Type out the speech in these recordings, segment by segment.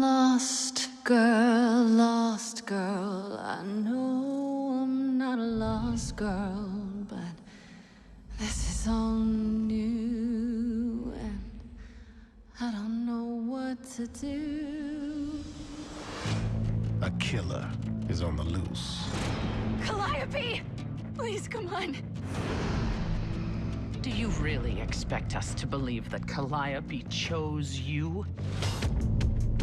lost girl. I know I'm not a lost girl, but this is all new, and I don't know what to do. A killer is on the loose. Calliope! Please, come on. Do you really expect us to believe that Calliope chose you?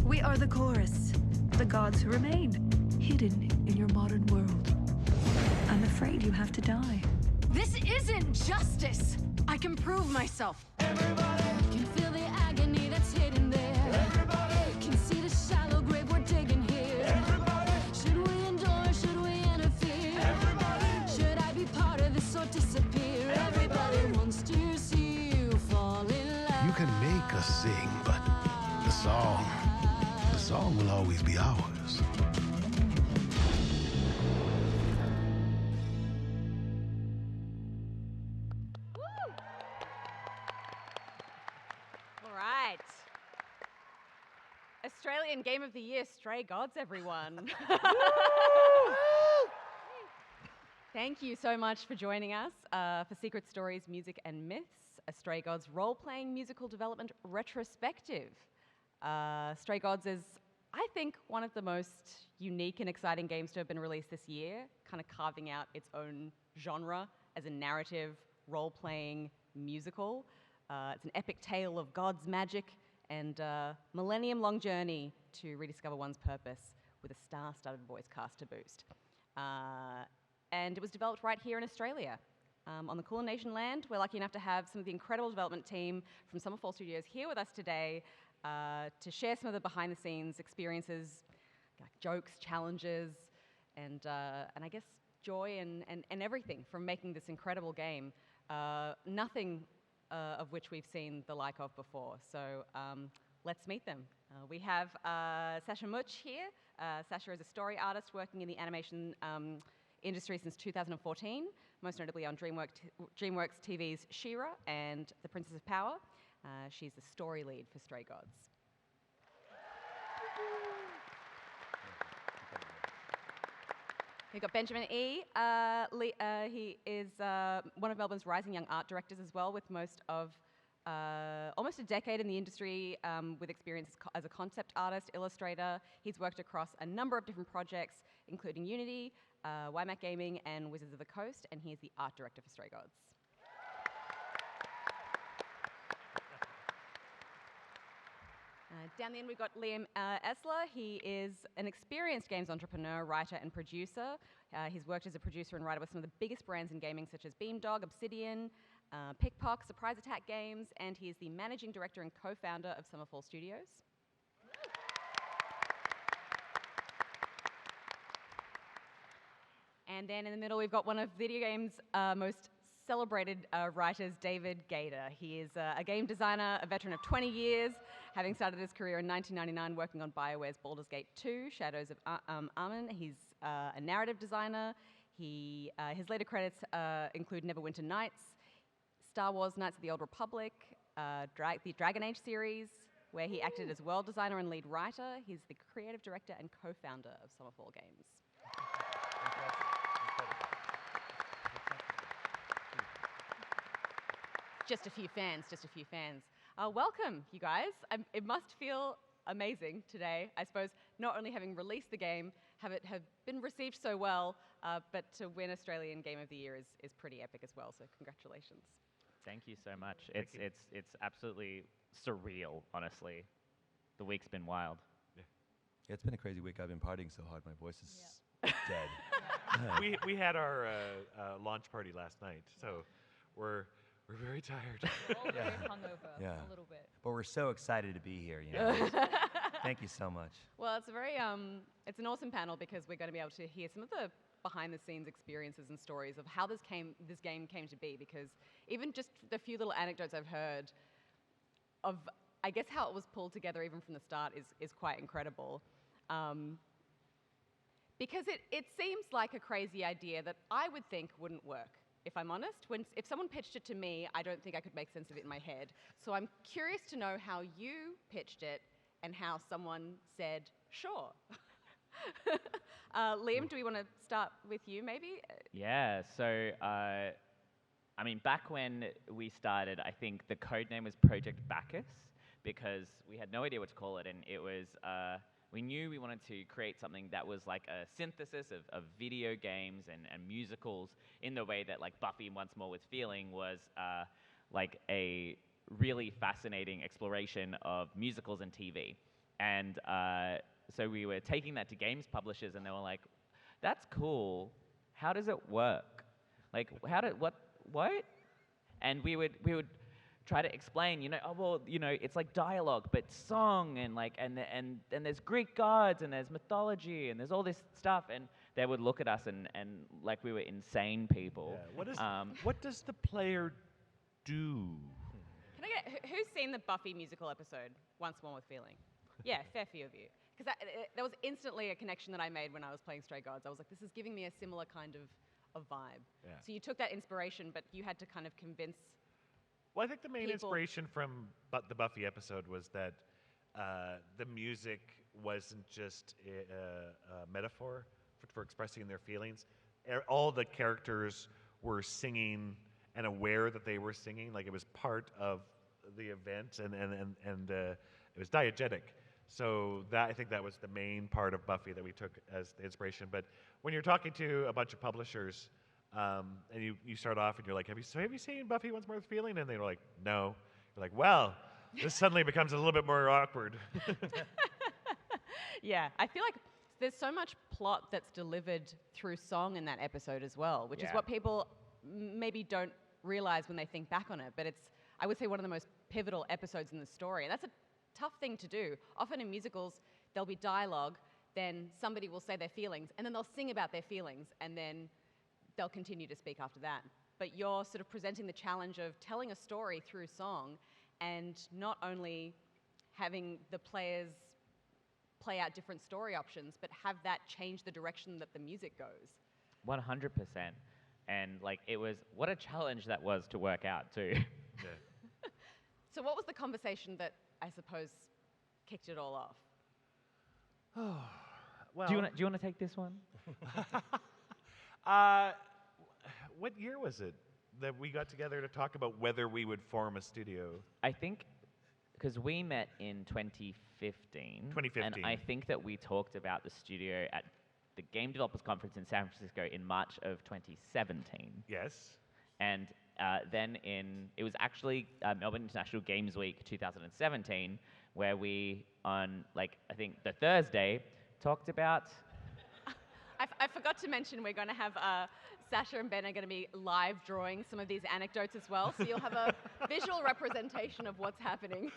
We are the chorus, the gods who remain, hidden in your modern world. I'm afraid you have to die. This isn't justice. I can prove myself. Everybody can feel the agony that's hidden there. Everybody can see the shallow grave we're digging here. Everybody, should we endure? Should we interfere? Everybody, should I be part of this or disappear? Everybody wants to see you fall in love. You can make us sing, but the song will always be ours. All right. Australian Game of the Year, Stray Gods, everyone. Thank you so much for joining us for Secret Stories, Music and Myths, a Stray Gods role-playing musical development retrospective. Stray Gods is, I think, one of the most unique and exciting games to have been released this year, kind of carving out its own genre as a narrative role-playing musical. It's an epic tale of God's magic and millennium-long journey to rediscover one's purpose with a star-studded voice cast to boost. And it was developed right here in Australia. On the Kulin Nation land, we're lucky enough to have some of the incredible development team from Summerfall Studios here with us today to share some of the behind-the-scenes experiences, like jokes, challenges, and I guess joy and everything from making this incredible game. Nothing of which we've seen the like of before. So let's meet them. We have Sasha Mutch here. Sasha is a story artist working in the animation industry since 2014, most notably on DreamWorks TV's She-Ra and The Princess of Power. She's the story lead for Stray Gods. We've got Benjamin E. He is one of Melbourne's rising young art directors as well, with almost a decade in the industry with experience as a concept artist, illustrator. He's worked across a number of different projects, including Unity, YMAC Gaming, and Wizards of the Coast, and he is the art director for Stray Gods. Down the end, we've got Liam Esler. He is an experienced games entrepreneur, writer, and producer. He's worked as a producer and writer with some of the biggest brands in gaming, such as Beamdog, Obsidian, Pickpock, Surprise Attack Games, and he is the managing director and co-founder of Summerfall Studios. And then in the middle, we've got one of video games' most celebrated writers, David Gaider. He is a game designer, a veteran of 20 years, having started his career in 1999 working on BioWare's Baldur's Gate 2, Shadows of Armen. He's a narrative designer. His later credits include Neverwinter Nights, Star Wars Knights of the Old Republic, the Dragon Age series, where he acted as world designer and lead writer. He's the creative director and co-founder of Summerfall Games. Just a few fans. Welcome, you guys. It must feel amazing today, I suppose, not only having released the game, have been received so well, but to win Australian Game of the Year is pretty epic as well, so congratulations. Thank you so much. It's absolutely surreal, honestly. The week's been wild. Yeah, it's been a crazy week. I've been partying so hard, my voice is dead. We had our launch party last night, so we're very tired. All very hungover, a little bit. But we're so excited to be here, Thank you so much. Well, it's a very it's an awesome panel because we're going to be able to hear some of the behind-the-scenes experiences and stories of how this game came to be. Because even just the few little anecdotes I've heard of, I guess, how it was pulled together even from the start is quite incredible. Because it seems like a crazy idea that I would think wouldn't work. If I'm honest, if someone pitched it to me, I don't think I could make sense of it in my head. So I'm curious to know how you pitched it and how someone said, sure. Liam, do we want to start with you maybe? Yeah, so, I mean, back when we started, I think the code name was Project Bacchus, because we had no idea what to call it, and it was, we knew we wanted to create something that was like a synthesis of video games and musicals in the way that like Buffy Once More with Feeling was like a really fascinating exploration of musicals and TV. And so we were taking that to games publishers, and they were like, that's cool. How does it work? Like, what? And we would try to explain, oh, well, it's like dialogue, but song, and like, and there's Greek gods, and there's mythology, and there's all this stuff, and they would look at us and like we were insane people. Yeah. What does the player do? Can I get, who's seen the Buffy musical episode, Once More with Feeling? Yeah, fair few of you. Because there was instantly a connection that I made when I was playing Stray Gods. I was like, this is giving me a similar kind of vibe. Yeah. So you took that inspiration, but you had to kind of convince. Well, I think the main people. inspiration from the Buffy episode was that the music wasn't just a metaphor for expressing their feelings. All the characters were singing and aware that they were singing, like it was part of the event, and it was diegetic. So I think that was the main part of Buffy that we took as the inspiration. But when you're talking to a bunch of publishers, and you start off and you're like, have you seen Buffy Once More with Feeling? And they're like, no. You're like, well, this suddenly becomes a little bit more awkward. Yeah, I feel like there's so much plot that's delivered through song in that episode as well, which is what people maybe don't realize when they think back on it. But it's, I would say, one of the most pivotal episodes in the story. And that's a tough thing to do. Often in musicals, there'll be dialogue, then somebody will say their feelings, and then they'll sing about their feelings, and then they'll continue to speak after that. But you're sort of presenting the challenge of telling a story through song, and not only having the players play out different story options, but have that change the direction that the music goes. 100%. And like, it was, what a challenge that was to work out too. Yeah. So what was the conversation that, I suppose, kicked it all off? Well, Do you want to take this one? what year was it that we got together to talk about whether we would form a studio? I think, because we met in 2015. 2015. And I think that we talked about the studio at the Game Developers Conference in San Francisco in March of 2017. Yes. And then it was actually Melbourne International Games Week 2017, where we, on like, I think the Thursday, talked about... I forgot to mention we're going to have Sasha and Ben are going to be live drawing some of these anecdotes as well, so you'll have a visual representation of what's happening.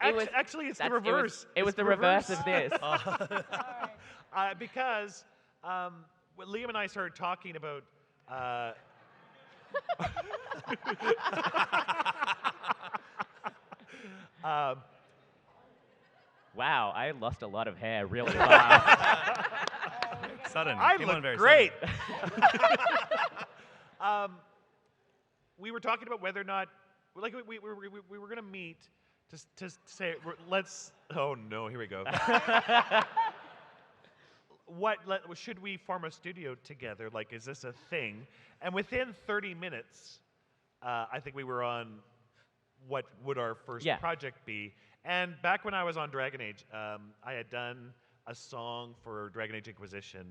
Actually, it's the reverse. It was the reverse of this. Because when Liam and I started talking about... Wow, I lost a lot of hair really fast. Sudden. I Came on look very great. sudden. We were talking about whether or not, like, we were going to meet to say, let's. Oh no, here we go. Should we form a studio together? Like, is this a thing? And within 30 minutes, I think we were on what would our first project be. And back when I was on Dragon Age, I had done a song for Dragon Age Inquisition.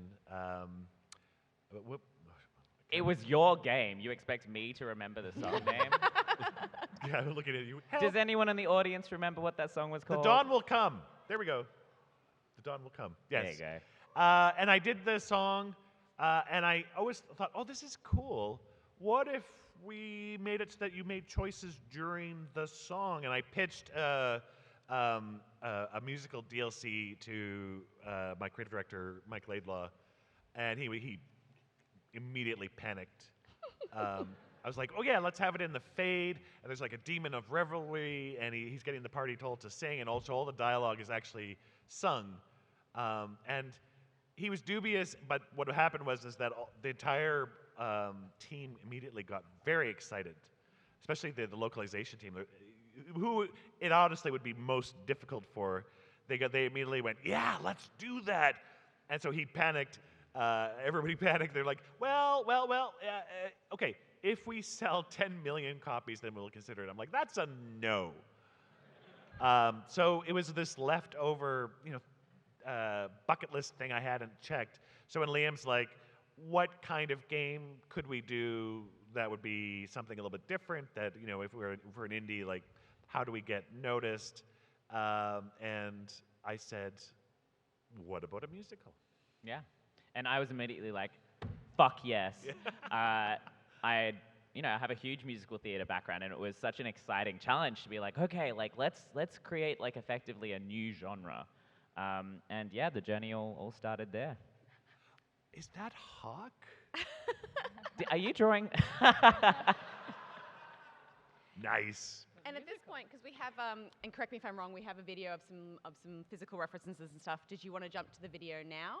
It was your game. You expect me to remember the song name? Yeah, I'm looking at you. Help. Does anyone in the audience remember what that song was called? The Dawn Will Come. There we go. The Dawn Will Come. Yes. There you go. And I did the song, and I always thought, oh, this is cool. What if we made it so that you made choices during the song? And I pitched a musical DLC to my creative director, Mike Laidlaw, and he immediately panicked. I was like, oh yeah, let's have it in the fade, and there's like a demon of revelry, and he's getting the party told to sing, and also all the dialogue is actually sung. And he was dubious, but what happened was that the entire team immediately got very excited, especially the localization team, who it honestly would be most difficult for. They immediately went, yeah, let's do that. And so he panicked. Everybody panicked. They're like, well, okay. If we sell 10 million copies, then we'll consider it. I'm like, that's a no. So it was this leftover, bucket list thing I hadn't checked. So when Liam's like, what kind of game could we do that would be something a little bit different? That if we're an indie, like, how do we get noticed? And I said, what about a musical? Yeah. And I was immediately like, fuck yes. I have a huge musical theater background, and it was such an exciting challenge to be like, okay, like let's create like effectively a new genre. And yeah, the journey all started there. Is that Hawk? Are you drawing? Nice. And at this point, because we have, and correct me if I'm wrong, we have a video of some physical references and stuff. Did you want to jump to the video now?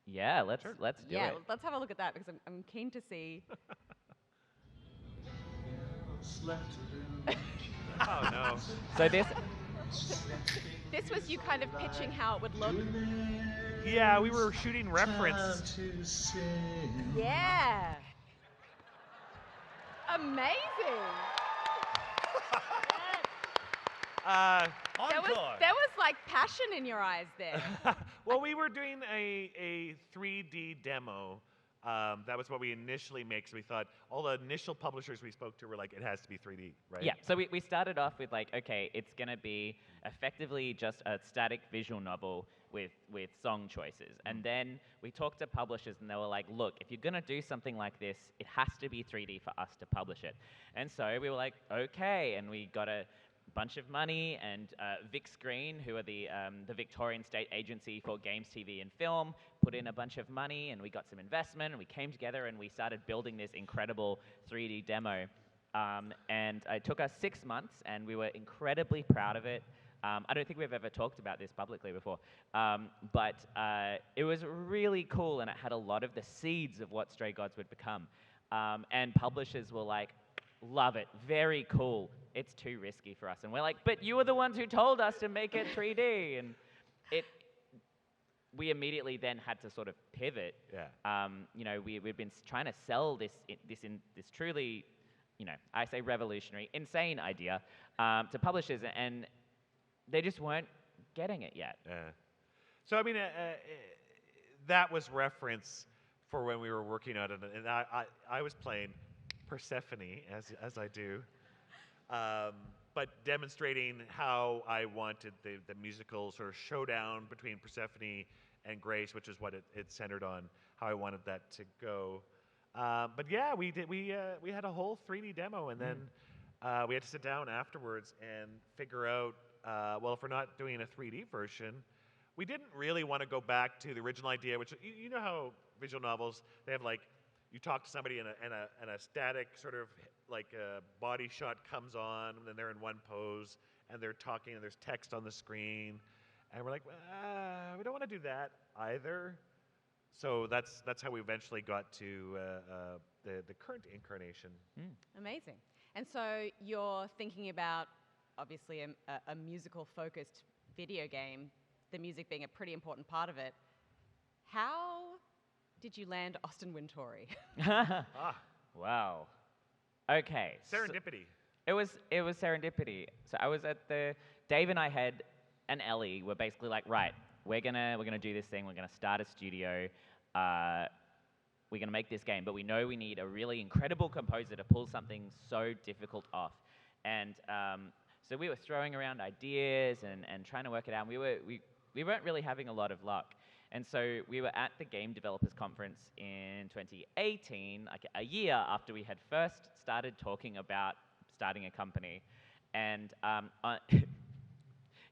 Yeah, let's do it. Yeah, let's have a look at that because I'm keen to see. Oh no. So this was you kind of pitching how it would look. Yeah, we were shooting reference. Yeah. Amazing. There was like passion in your eyes there. Well, we were doing a 3D demo. That was what we initially made, so we thought all the initial publishers we spoke to were like, it has to be 3D, right? Yeah, so we started off with like, okay, it's going to be effectively just a static visual novel with song choices. And then we talked to publishers and they were like, look, if you're going to do something like this, it has to be 3D for us to publish it. And so we were like, okay, and we got a bunch of money, and Vic Screen, who are the Victorian State Agency for Games, TV and Film, put in a bunch of money, and we got some investment, and we came together and we started building this incredible 3D demo. And it took us 6 months, and we were incredibly proud of it. I don't think we've ever talked about this publicly before, but it was really cool, and it had a lot of the seeds of what Stray Gods would become. And publishers were like, love it, very cool. It's too risky for us. And we're like, but you were the ones who told us to make it 3D. And we immediately then had to sort of pivot. Yeah. We've been trying to sell this truly, I say revolutionary, insane idea to publishers, and they just weren't getting it yet. Yeah. So, I mean, that was reference for when we were working on it. And I was playing Persephone, as I do. But demonstrating how I wanted the musical sort of showdown between Persephone and Grace, which is what it centered on, how I wanted that to go. But yeah, we had a whole 3D demo, and then we had to sit down afterwards and figure out, well, if we're not doing a 3D version, we didn't really want to go back to the original idea, which you know how visual novels, they have like, you talk to somebody and a static sort of like a body shot comes on, and then they're in one pose and they're talking and there's text on the screen, and we're like, we don't want to do that either. So that's how we eventually got to the current incarnation. Amazing. And so you're thinking about obviously a musical focused video game, the music being a pretty important part of it. How did you land Austin Wintory? Wow. Okay. Serendipity. So it was serendipity. So I was at Dave and I and Ellie were basically like, right, we're gonna do this thing. We're gonna start a studio. We're gonna make this game, but we know we need a really incredible composer to pull something so difficult off. And so we were throwing around ideas and trying to work it out. We weren't really having a lot of luck. And so we were at the Game Developers Conference in 2018, like a year after we had first started talking about starting a company. And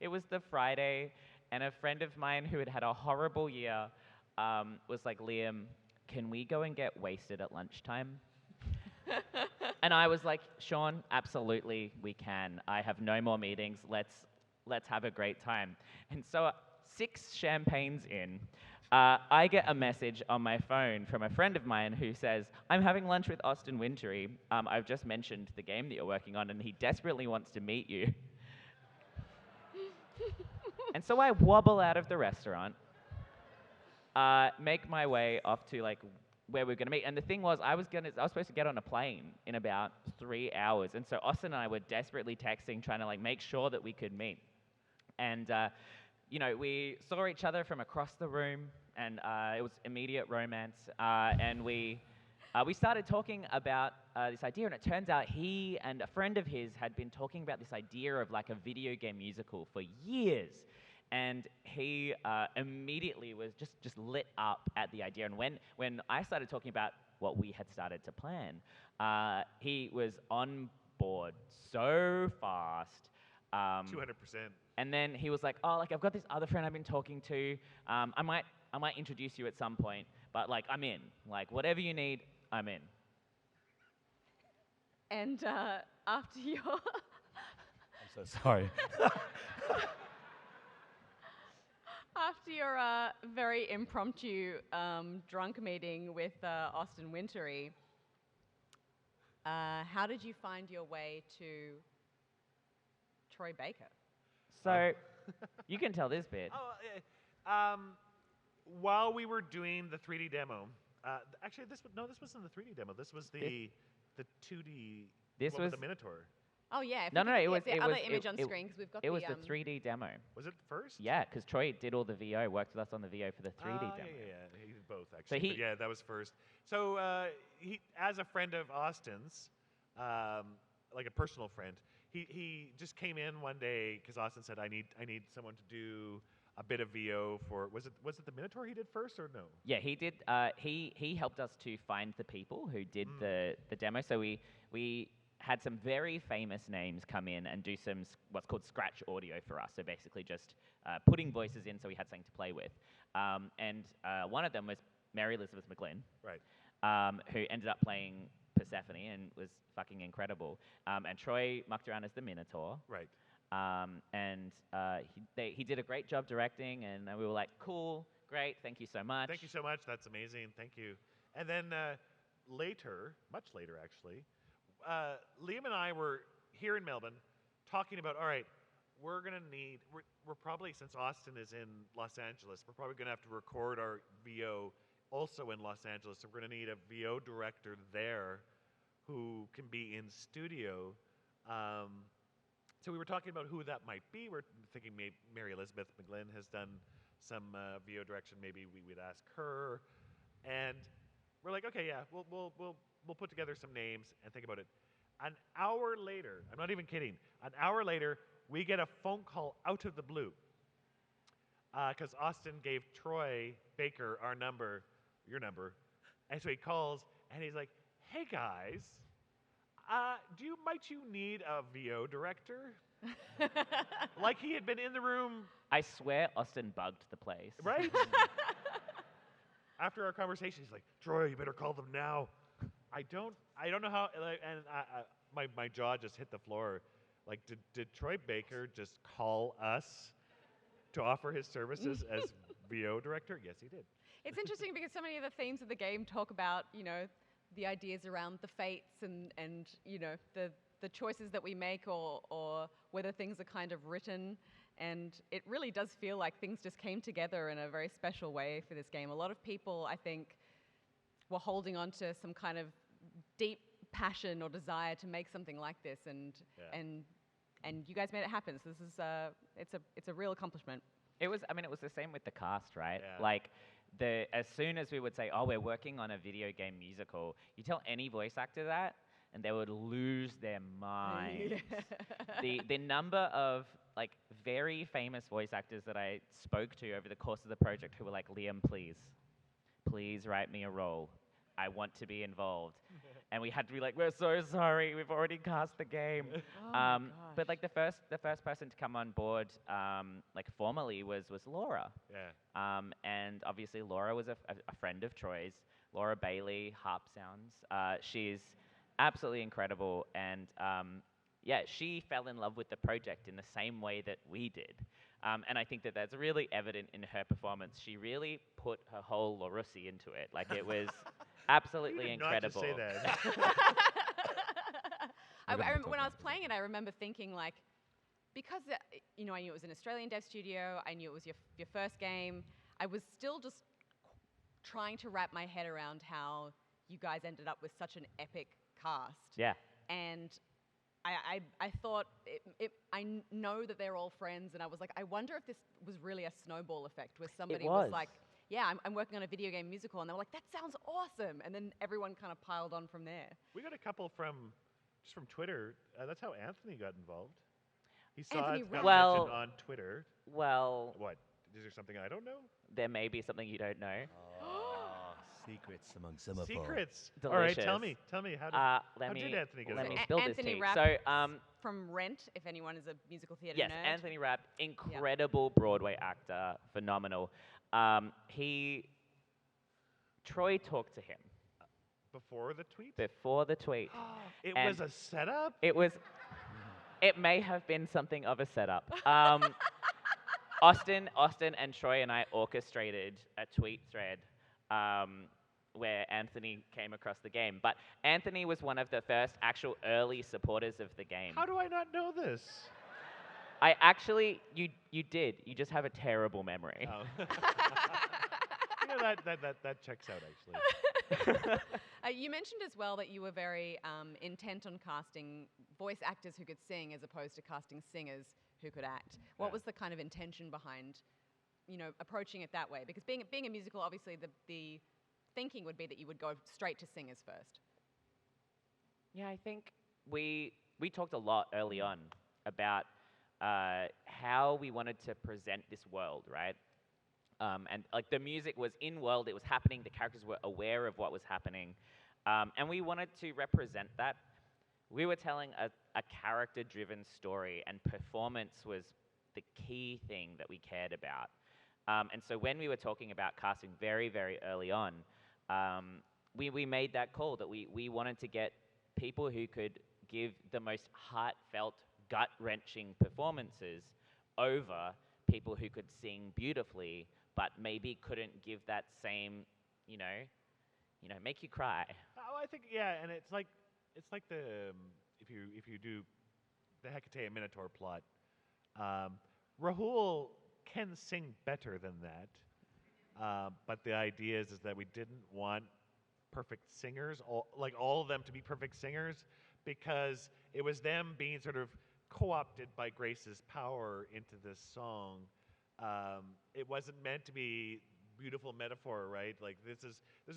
it was the Friday, and a friend of mine who had had a horrible year was like, Liam, can we go and get wasted at lunchtime? And I was like, Sean, absolutely, we can. I have no more meetings. Let's have a great time. And so 6 champagnes in, I get a message on my phone from a friend of mine who says, I'm having lunch with Austin Wintory. I've just mentioned the game that you're working on, and he desperately wants to meet you. And And so I wobble out of the restaurant, make my way off to like where we're gonna meet. And the thing was, I was supposed to get on a plane in about 3 hours. And so Austin and I were desperately texting, trying to like make sure that we could meet. And you know, we saw each other from across the room, and it was immediate romance. And we started talking about this idea, and it turns out he and a friend of his had been talking about this idea of like a video game musical for years. And he immediately was just lit up at the idea. And when I started talking about what we had started to plan, he was on board so fast. 200%. And then he was like, "Oh, like I've got this other friend I've been talking to. I might introduce you at some point, but like I'm in. Like whatever you need, I'm in." And after your I'm so sorry. after your very impromptu drunk meeting with Austin Wintory, how did you find your way to Troy Baker? So you can tell this bit. While we were doing the 3D demo, actually, this wasn't the 3D demo. This was the 2D. This was the Minotaur. Oh yeah. No, it was the it other was image it, on it, screen because we've got it the. was the 3D demo. Was it first? Yeah, because Troy did all the VO, worked with us on the VO for the 3D demo. Yeah. He did both actually. So But yeah, that was first. So he, as a friend of Austin's, like a personal friend, he just came in one day because Austin said, "I need someone to do a bit of VO for." Was it the Minotaur he did first or no? Yeah, he did. He helped us to find the people who did the demo. So we had some very famous names come in and do some what's called scratch audio for us. So basically just putting voices in so we had something to play with. And one of them was Mary Elizabeth McGlynn, Right. who ended up playing Persephone and was fucking incredible. And Troy mucked around as the Minotaur. Right. And he did a great job directing, and we were like, cool, great, thank you so much. Thank you so much. That's amazing. Thank you. And then later, much later actually, Liam and I were here in Melbourne talking about, all right, we're probably, since Austin is in Los Angeles, we're probably going to have to record our VO also in Los Angeles. So we're going to need a VO director there who can be in studio. So we were talking about who that might be. We're thinking maybe Mary Elizabeth McGlynn has done some VO direction. Maybe we would ask her. And we're like, okay, yeah, we'll put together some names and think about it. An hour later, I'm not even kidding, an hour later, we get a phone call out of the blue. Because Austin gave Troy Baker your number. And so he calls and he's like, "Hey guys, might you need a VO director?" Like he had been in the room. I swear Austin bugged the place. Right? After our conversation, he's like, "Troy, you better call them now." I don't know how, and my jaw just hit the floor. Like, did Troy Baker just call us to offer his services as VO director? Yes, he did. It's interesting because so many of the themes of the game talk about, you know, the ideas around the fates and you know, the choices that we make or whether things are kind of written. And it really does feel like things just came together in a very special way for this game. A lot of people, I think, were holding on to some kind of deep passion or desire to make something like this, and you guys made it happen. So this is it's a real accomplishment. It was the same with the cast, right? Yeah. Like, as soon as we would say, "Oh, we're working on a video game musical," you tell any voice actor that, and they would lose their minds. The number of like very famous voice actors that I spoke to over the course of the project who were like, "Liam, please write me a role. I want to be involved." And we had to be like, "We're so sorry, we've already cast the game." But like the first person to come on board, like formally, was Laura. Yeah. And obviously Laura was a friend of Troy's. Laura Bailey, Harp Sounds. She's absolutely incredible, and yeah, she fell in love with the project in the same way that we did. And I think that that's really evident in her performance. She really put her whole Laurussi into it. Like, it was absolutely incredible. Not to say that. When I was playing it, I remember thinking, like, because I knew it was an Australian dev studio, I knew it was your first game, I was still just trying to wrap my head around how you guys ended up with such an epic cast. Yeah. And I thought, I know that they're all friends, and I was like, I wonder if this was really a snowball effect, where somebody was like, yeah, I'm working on a video game musical, and they were like, that sounds awesome, and then everyone kind of piled on from there. We got a couple from Twitter. That's how Anthony got involved. He saw it got mentioned on Twitter. Well, what? Is there something I don't know? There may be something you don't know. Secrets among Summerfall. Secrets. Delicious. All right, tell me. How did Anthony get Let me involved? spill Anthony this tea. Rapp So, from Rent, if anyone is a musical theatre yes, nerd. Anthony Rapp, incredible Broadway actor, phenomenal. Troy talked to him. Before the tweet? Before the tweet. It was a setup? It may have been something of a setup. Austin and Troy and I orchestrated a tweet thread where Anthony came across the game. But Anthony was one of the first actual early supporters of the game. How do I not know this? I actually, you did. You just have a terrible memory. Oh. That checks out, actually. You mentioned as well that you were very intent on casting voice actors who could sing as opposed to casting singers who could act. What was the kind of intention behind, approaching it that way? Because being a musical, obviously the thinking would be that you would go straight to singers first. Yeah, I think we talked a lot early on about how we wanted to present this world, right? And like the music was in world, it was happening, the characters were aware of what was happening, and we wanted to represent that. We were telling a character-driven story, and performance was the key thing that we cared about. And so when we were talking about casting very, very early on, we made that call that we wanted to get people who could give the most heartfelt, gut-wrenching performances over people who could sing beautifully, but maybe couldn't give that same, make you cry. Oh, I think and it's like the if you do the Hecate Minotaur plot, Rahul can sing better than that, but the idea is that we didn't want perfect singers, all of them to be perfect singers, because it was them being sort of co-opted by Grace's power into this song. It wasn't meant to be beautiful metaphor, right? Like this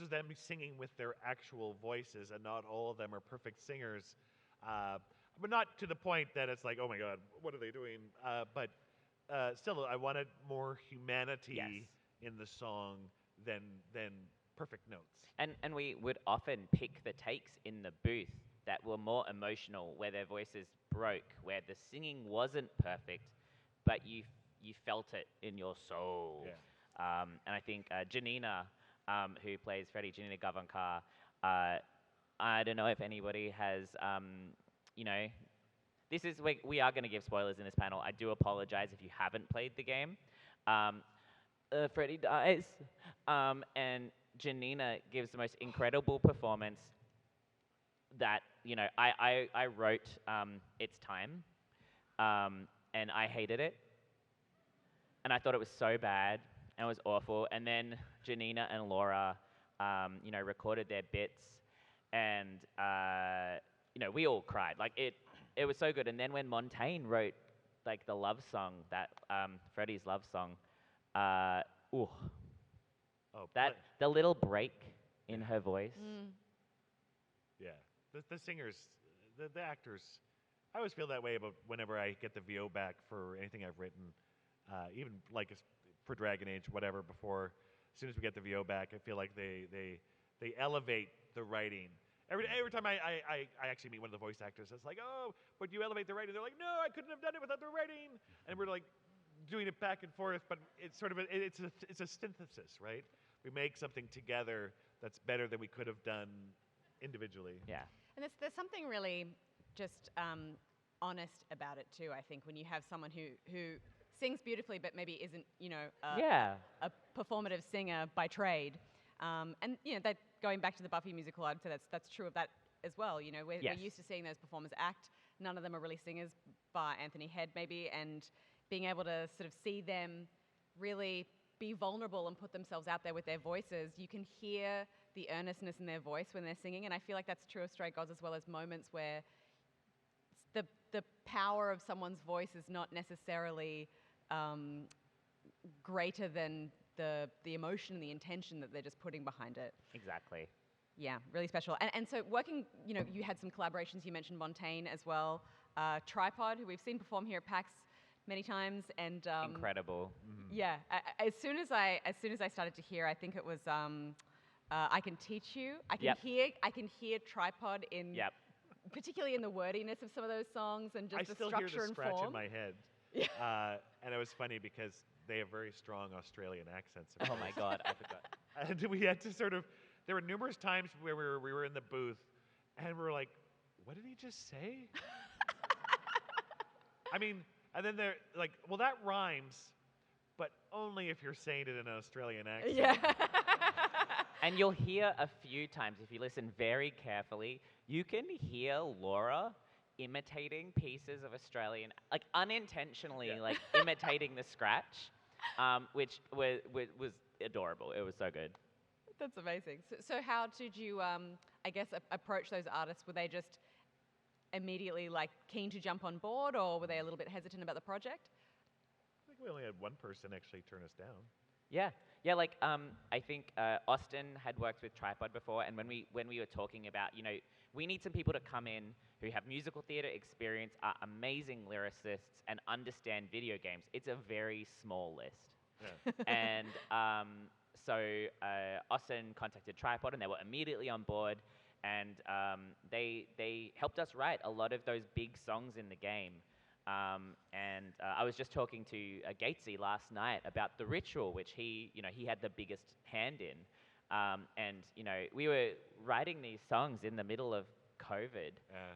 is them singing with their actual voices, and not all of them are perfect singers. But not to the point that it's like, oh my God, what are they doing? But still, I wanted more humanity in the song than perfect notes. And we would often pick the takes in the booth that were more emotional, where their voices broke, where the singing wasn't perfect, but you felt it in your soul. Yeah. And I think Janina, who plays Freddie, Janina Gavankar, I don't know if anybody has, we are going to give spoilers in this panel. I do apologize if you haven't played the game. Freddie dies, and Janina gives the most incredible performance that, I wrote It's Time, and I hated it. And I thought it was so bad, and it was awful. And then Janina and Laura, recorded their bits, and, we all cried. Like, it was so good. And then when Montaigne wrote, like, the love song, that, Freddie's love song, the little break in her voice. Yeah, the singers, the actors, I always feel that way about whenever I get the VO back for anything I've written, even like for Dragon Age, whatever, before, as soon as we get the VO back, I feel like they elevate the writing. Every time I actually meet one of the voice actors, it's like, oh, but you elevate the writing. They're like, no, I couldn't have done it without the writing. And we're like doing it back and forth, but it's sort of it's a synthesis, right? We make something together that's better than we could have done individually. Yeah. And there's something really just honest about it too, I think, when you have someone who sings beautifully but maybe isn't, a performative singer by trade. And, that going back to the Buffy musical, I'd say that's true of that as well. We're used to seeing those performers act. None of them are really singers. by Anthony Head maybe, and being able to sort of see them really be vulnerable and put themselves out there with their voices. You can hear the earnestness in their voice when they're singing, and I feel like that's true of Stray Gods as well, as moments where the power of someone's voice is not necessarily greater than the emotion and the intention that they're just putting behind it. Exactly. Yeah, really special. And so working, you had some collaborations. You mentioned Montaigne as well. Tripod, who we've seen perform here at PAX many times, and Incredible. yeah. As soon as I started to hear, I think it was I Can Teach You. I can hear Tripod in, particularly in the wordiness of some of those songs and just the structure and form. I still hear the scratch in my head. And it was funny because they have very strong Australian accents. Oh my God, I forgot. And we had to there were numerous times where we were in the booth and we were like, what did he just say? I mean, and then they're like, well, that rhymes, but only if you're saying it in an Australian accent. Yeah. And you'll hear a few times, if you listen very carefully, you can hear Laura imitating pieces of Australian, like unintentionally, like imitating the scratch, which was adorable. It was so good. That's amazing. So how did you, I guess, approach those artists? Were they just immediately like keen to jump on board, or were they a little bit hesitant about the project? I think we only had one person actually turn us down. Yeah, like I think Austin had worked with Tripod before, and when we were talking about, we need some people to come in who have musical theater experience, are amazing lyricists, and understand video games. It's a very small list. Yeah. And so Austin contacted Tripod, and they were immediately on board, and they helped us write a lot of those big songs in the game. And I was just talking to Gatesy last night about The Ritual, which he had the biggest hand in. And we were writing these songs in the middle of COVID.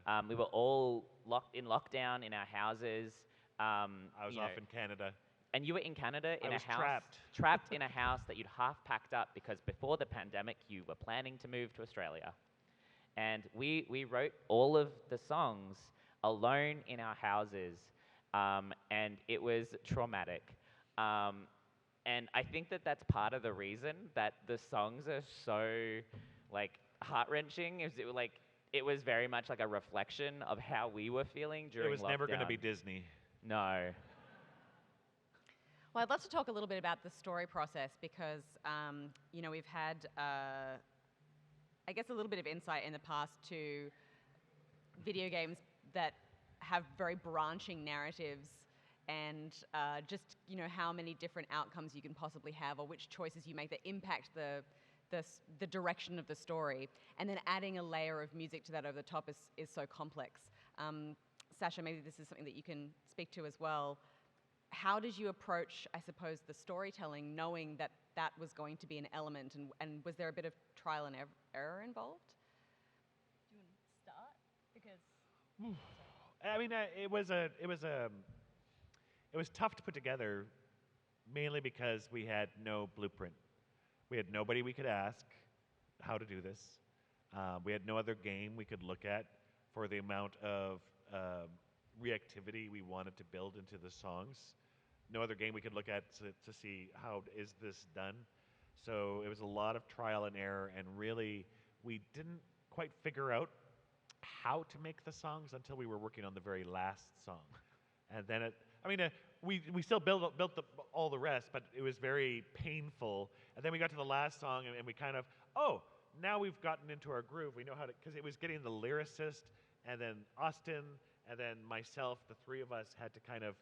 Yeah. We were all in lockdown in our houses. I was off in Canada. And you were in Canada in a house, trapped in a house that you'd half packed up because before the pandemic you were planning to move to Australia. And we wrote all of the songs alone in our houses, and it was traumatic. And I think that that's part of the reason that the songs are so like heart-wrenching. It was very much like a reflection of how we were feeling during lockdown. It was never going to be Disney. No. Well, I'd love to talk a little bit about the story process because, we've had, I guess, a little bit of insight in the past to video games that have very branching narratives and just, how many different outcomes you can possibly have or which choices you make that impact the direction of the story. And then adding a layer of music to that over the top is so complex. Sasha, maybe this is something that you can speak to as well. How did you approach, I suppose, the storytelling, knowing that that was going to be an element, and was there a bit of trial and error involved? Do you want to start? Because I mean, it was tough to put together, mainly because we had no blueprint. We had nobody we could ask how to do this. We had no other game we could look at for the amount of reactivity we wanted to build into the songs. No other game we could look at to see how is this done. So it was a lot of trial and error, and really we didn't quite figure out how to make the songs until we were working on the very last song. And then we still built all the rest, but it was very painful. And then we got to the last song, and we kind of, now we've gotten into our groove. We know how to, because it was getting the lyricist, and then Austin, and then myself, the three of us had to kind of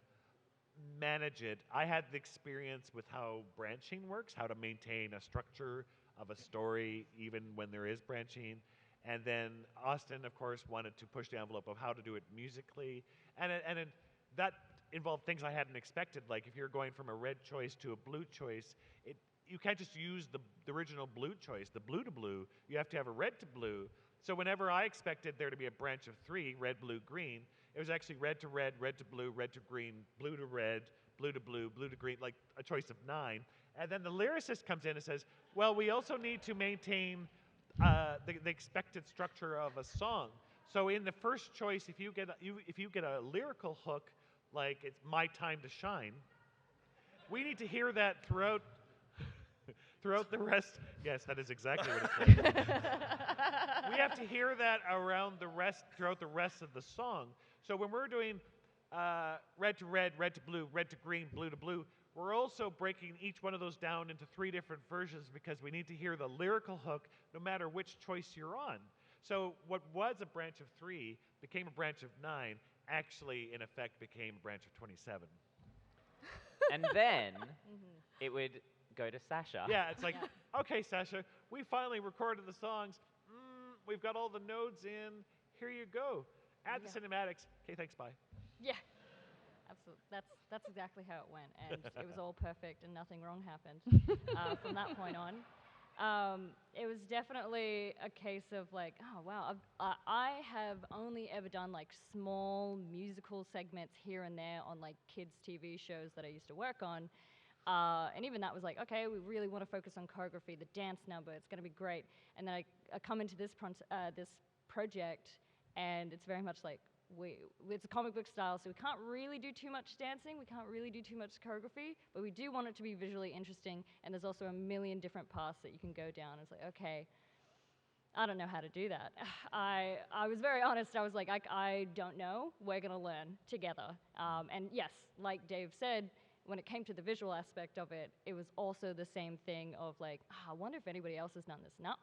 manage it. I had the experience with how branching works, how to maintain a structure of a story even when there is branching. And then Austin, of course, wanted to push the envelope of how to do it musically. And that involved things I hadn't expected. Like if you're going from a red choice to a blue choice, you can't just use the original blue choice, the blue to blue. You have to have a red to blue. So whenever I expected there to be a branch of 3, red, blue, green, it was actually red to red, red to blue, red to green, blue to red, blue to blue, blue to green, like a choice of 9. And then the lyricist comes in and says, well, we also need to maintain the expected structure of a song. So in the first choice, if you get a lyrical hook, like it's "My Time to Shine," we need to hear that throughout the rest. Yes, that is exactly what it's like. We have to hear that throughout the rest of the song. So when we're doing red to red, red to blue, red to green, blue to blue, we're also breaking each one of those down into 3 different versions because we need to hear the lyrical hook no matter which choice you're on. So what was a branch of 3 became a branch of 9, actually in effect became a branch of 27. And then it would go to Sasha. Yeah, it's like, okay, Sasha, we finally recorded the songs. We've got all the nodes in. Here you go. Add the cinematics. Okay, thanks, bye. Yeah, absolutely. That's exactly how it went, and it was all perfect, and nothing wrong happened from that point on. It was definitely a case of like, oh wow, I have only ever done like small musical segments here and there on like kids' TV shows that I used to work on. And even that was like, okay, we really want to focus on choreography, the dance number, it's going to be great. And then I come into this project, and it's very much like, it's a comic book style, so we can't really do too much dancing, we can't really do too much choreography, but we do want it to be visually interesting, and there's also a million different paths that you can go down. It's like, okay, I don't know how to do that. I was very honest, I was like, I don't know, we're going to learn together. And yes, like Dave said, when it came to the visual aspect of it, it was also the same thing of like, I wonder if anybody else has done this. No,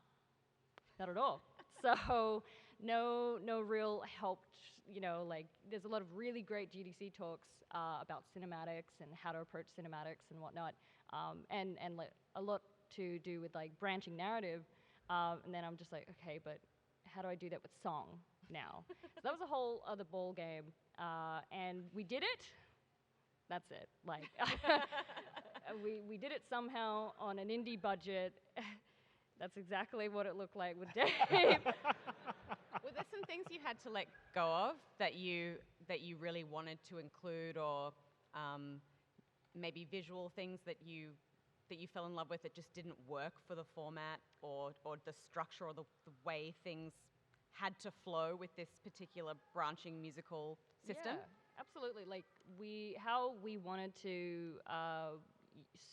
not at all. So no real help, like there's a lot of really great GDC talks about cinematics and how to approach cinematics and whatnot, and like a lot to do with like branching narrative, and then I'm just like, okay, but how do I do that with song now? So that was a whole other ball game, and we did it. That's it. Like we did it somehow on an indie budget. That's exactly what it looked like with Dave. Were there some things you had to let go of that you really wanted to include, or maybe visual things that you fell in love with that just didn't work for the format, or the structure, or the way things had to flow with this particular branching musical system? Yeah, absolutely. Like how we wanted to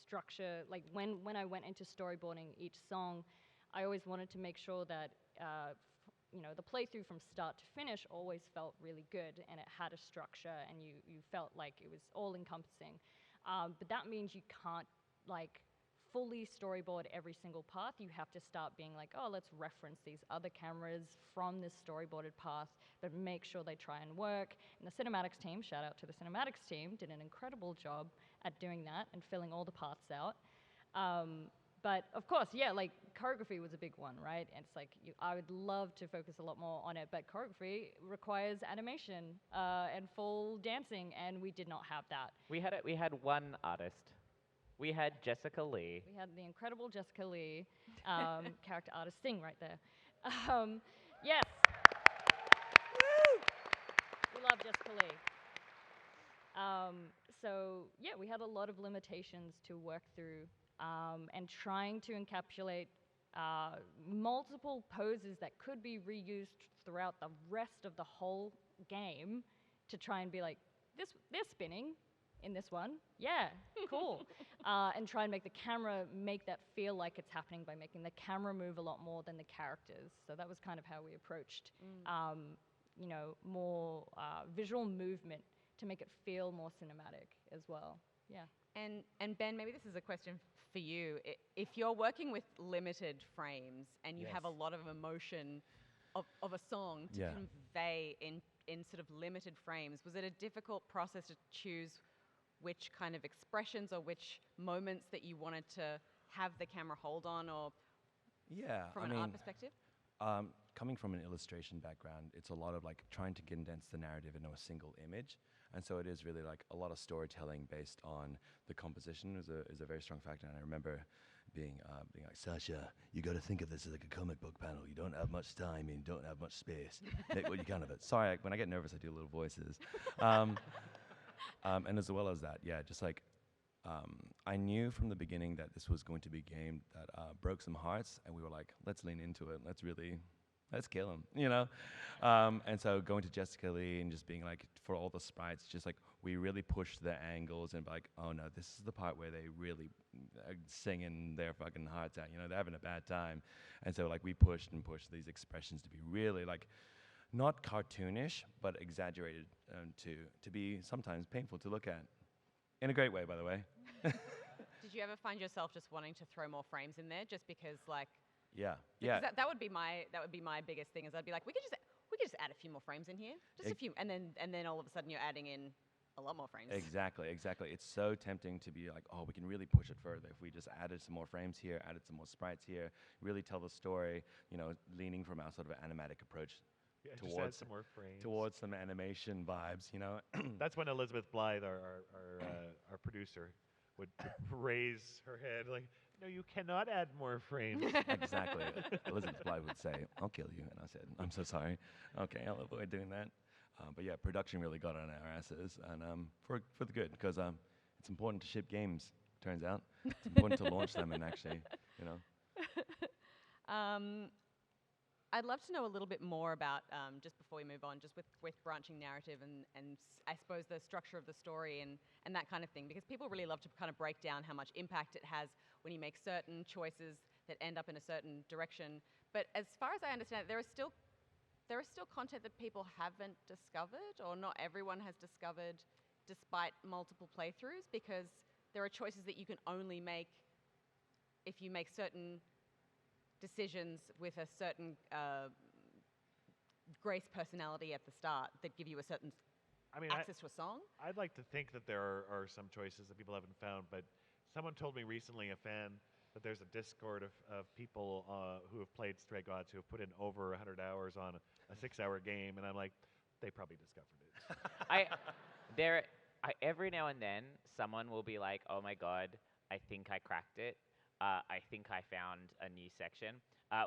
structure, like when I went into storyboarding each song, I always wanted to make sure that the playthrough from start to finish always felt really good, and it had a structure, and you felt like it was all encompassing. But that means you can't like fully storyboard every single path. You have to start being like, oh, let's reference these other cameras from this storyboarded path, but make sure they try and work. And the cinematics team, shout out to the cinematics team, did an incredible job at doing that and filling all the paths out. But of course, yeah, like choreography was a big one, right? And it's like, I would love to focus a lot more on it, but choreography requires animation and full dancing, and we did not have that. We had one artist. We had Jessica Lee. We had the incredible Jessica Lee, character artist Sting right there. Yes. Woo! We love Jessica Lee. So yeah, we had a lot of limitations to work through, and trying to encapsulate multiple poses that could be reused throughout the rest of the whole game to try and be like, they're spinning in this one, yeah, cool. And try and make the camera make that feel like it's happening by making the camera move a lot more than the characters. So that was kind of how we approached, more visual movement to make it feel more cinematic as well. Yeah. And Ben, maybe this is a question for you. If you're working with limited frames and you have a lot of emotion of a song to convey in sort of limited frames, was it a difficult process to choose which kind of expressions or which moments that you wanted to have the camera hold on, or from an art perspective? Coming from an illustration background, it's a lot of like trying to condense the narrative into a single image. And so it is really like a lot of storytelling based on the composition is a very strong factor. And I remember being like, Sasha, you got to think of this as like a comic book panel. You don't have much time and you don't have much space. Make what you can of it. Sorry, when I get nervous, I do little voices. And as well as that, just like I knew from the beginning that this was going to be a game that broke some hearts, and we were like, let's lean into it. Let's really let's kill him, you know? And so going to Jessica Lee and just being like, for all the sprites, just like, we really pushed the angles and like, oh no, this is the part where they really are singing their fucking hearts out, you know, they're having a bad time. And so like we pushed and pushed these expressions to be really like, not cartoonish, but exaggerated to be sometimes painful to look at. In a great way, by the way. Did you ever find yourself just wanting to throw more frames in there, just because, like? Yeah, Because that would be my biggest thing. Is I'd be like, we could just add a few more frames in here, just a few, and then all of a sudden you're adding in a lot more frames. Exactly. It's so tempting to be like, oh, we can really push it further if we just added some more frames here, added some more sprites here, really tell the story, you know, leaning from our sort of animatic approach Yeah, just add some more frames. towards some animation vibes, you know. That's when Elizabeth Blythe, our producer, would raise her head like, no, you cannot add more frames. Exactly. Elizabeth Blythe would say, I'll kill you. And I said, I'm so sorry. Okay, I'll avoid doing that. But yeah, production really got on our asses, and for the good, because it's important to ship games, turns out. It's important to launch them and actually, you know. I'd love to know a little bit more about, just before we move on, just with branching narrative and I suppose the structure of the story and that kind of thing, because people really love to kind of break down how much impact it has when you make certain choices that end up in a certain direction. But as far as I understand it, there is still content that people haven't discovered, or not everyone has discovered, despite multiple playthroughs, because there are choices that you can only make if you make certain decisions with a certain grace personality at the start that give you a certain access to a song. I'd like to think that there are some choices that people haven't found, but someone told me recently, a fan, that there's a Discord of people who have played Stray Gods who have put in over 100 hours on a 6-hour game, and I'm like, they probably discovered it. Every now and then, someone will be like, oh my god, I think I cracked it. I think I found a new section.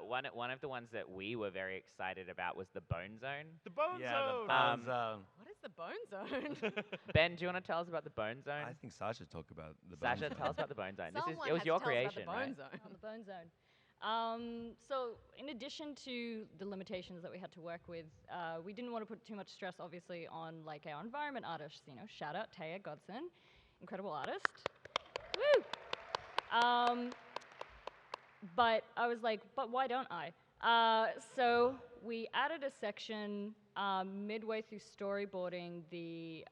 One of the ones that we were very excited about was the Bone Zone. The Bone Zone! The Bone Zone. What is the Bone Zone? Ben, do you want to tell us about the Bone Zone? I think Sasha talked about the Bone Zone. Sasha, tell us about the Bone Zone. Someone It was has your to tell us creation, about the Bone right? Zone. On the Bone Zone. So in addition to the limitations that we had to work with, we didn't want to put too much stress, obviously, on like our environment artists. You know, shout out Taya Godson, incredible artist. Woo! But I was like, but why don't I? So we added a section midway through storyboarding the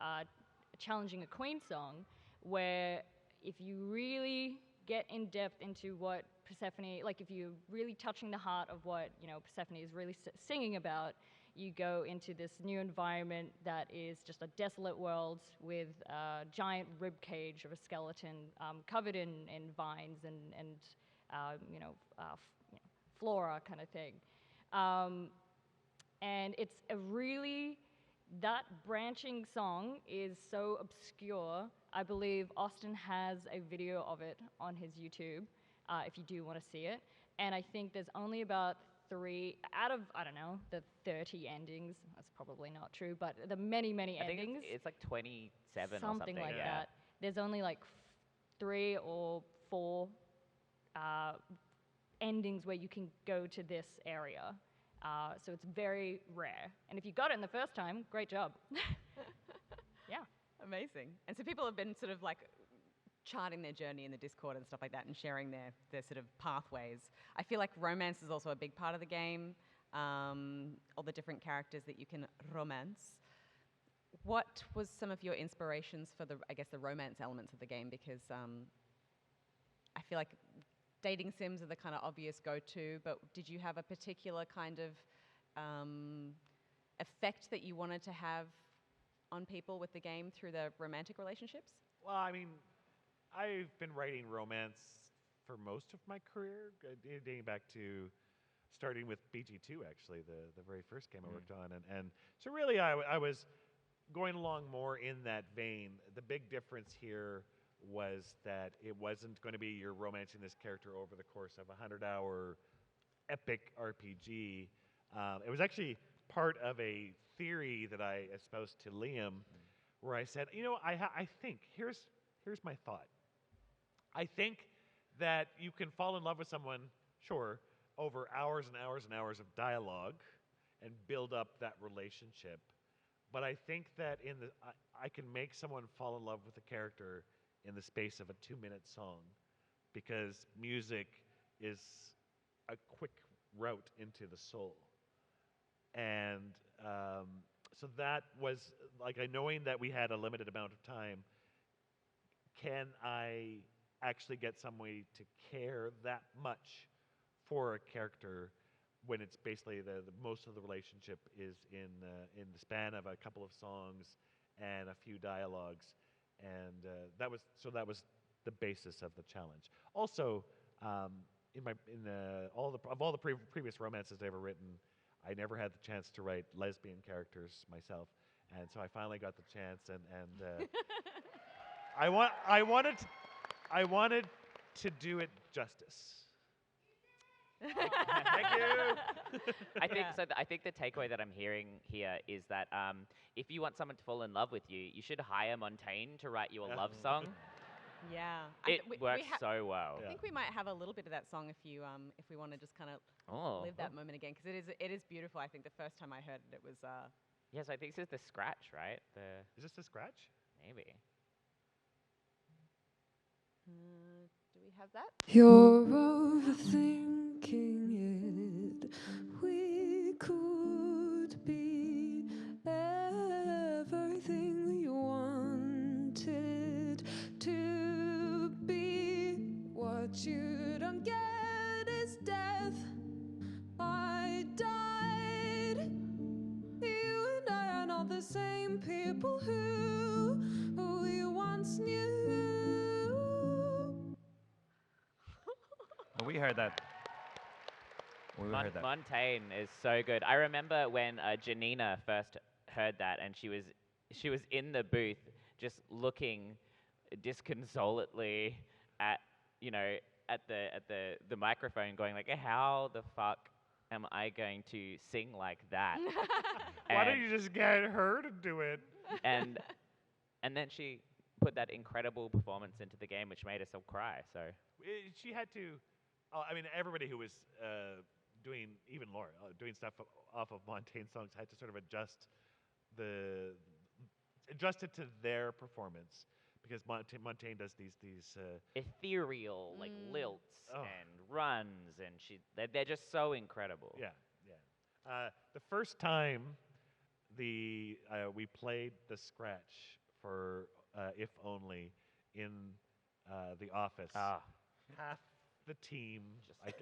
Challenging a Queen song, where if you really get in depth into what Persephone, like if you're really touching the heart of what, you know, Persephone is really singing about, you go into this new environment that is just a desolate world with a giant rib cage of a skeleton covered in vines and flora kind of thing. And it's a really, that branching song is so obscure. I believe Austin has a video of it on his YouTube, if you do want to see it. And I think there's only about 3 out of, I don't know, the 30 endings. That's probably not true, but the many, many endings. I think it's like 27 something or something like that. There's only like 3 or 4 endings where you can go to this area. So it's very rare. And if you got it in the first time, great job. Yeah. Amazing. And so people have been sort of like charting their journey in the Discord and stuff like that and sharing their sort of pathways. I feel like romance is also a big part of the game, all the different characters that you can romance. What was some of your inspirations for the romance elements of the game? Because I feel like dating sims are the kind of obvious go-to, but did you have a particular kind of effect that you wanted to have on people with the game through the romantic relationships? Well, I mean, I've been writing romance for most of my career, dating back to starting with BG2, actually, the very first game I worked on. And so really I was going along more in that vein. The big difference here was that it wasn't going to be you're romancing this character over the course of a 100-hour epic RPG. It was actually part of a theory that I espoused to Liam, where I said, you know, I think, here's my thought. I think that you can fall in love with someone, sure, over hours and hours and hours of dialogue and build up that relationship. But I think that I can make someone fall in love with a character in the space of a 2-minute song, because music is a quick route into the soul. And so that was like, knowing that we had a limited amount of time, can I actually get somebody to care that much for a character when it's basically the most of the relationship is in the span of a couple of songs and a few dialogues, and that was the basis of the challenge. Also, all the previous romances I've ever written, I never had the chance to write lesbian characters myself, and so I finally got the chance, and I wanted to do it justice. Thank you. I think so. I think the takeaway that I'm hearing here is that if you want someone to fall in love with you, you should hire Montaigne to write you a love song. Yeah. It works so well. I think we might have a little bit of that song if we want to just kind of live that moment again, because it is beautiful. I think the first time I heard it, it was. Yes, I think this is the scratch, right? Is this the scratch? Maybe. Do we have that? You're overthinking it. We could be everything you wanted to be. What you don't get is death. I died. You and I are not the same people who you once knew. When we heard that. Montaigne is so good. I remember when Janina first heard that, and she was in the booth just looking disconsolately at the microphone, going like, how the fuck am I going to sing like that? Why don't you just get her to do it? And then she put that incredible performance into the game, which made us all cry. So She had to. I mean, everybody who was doing, even Laura, doing stuff off of Montaigne songs had to sort of adjust it to their performance, because Montaigne does these ethereal like lilts and runs, and they're just so incredible. Yeah. The first time we played the scratch for If Only in the office, half the team,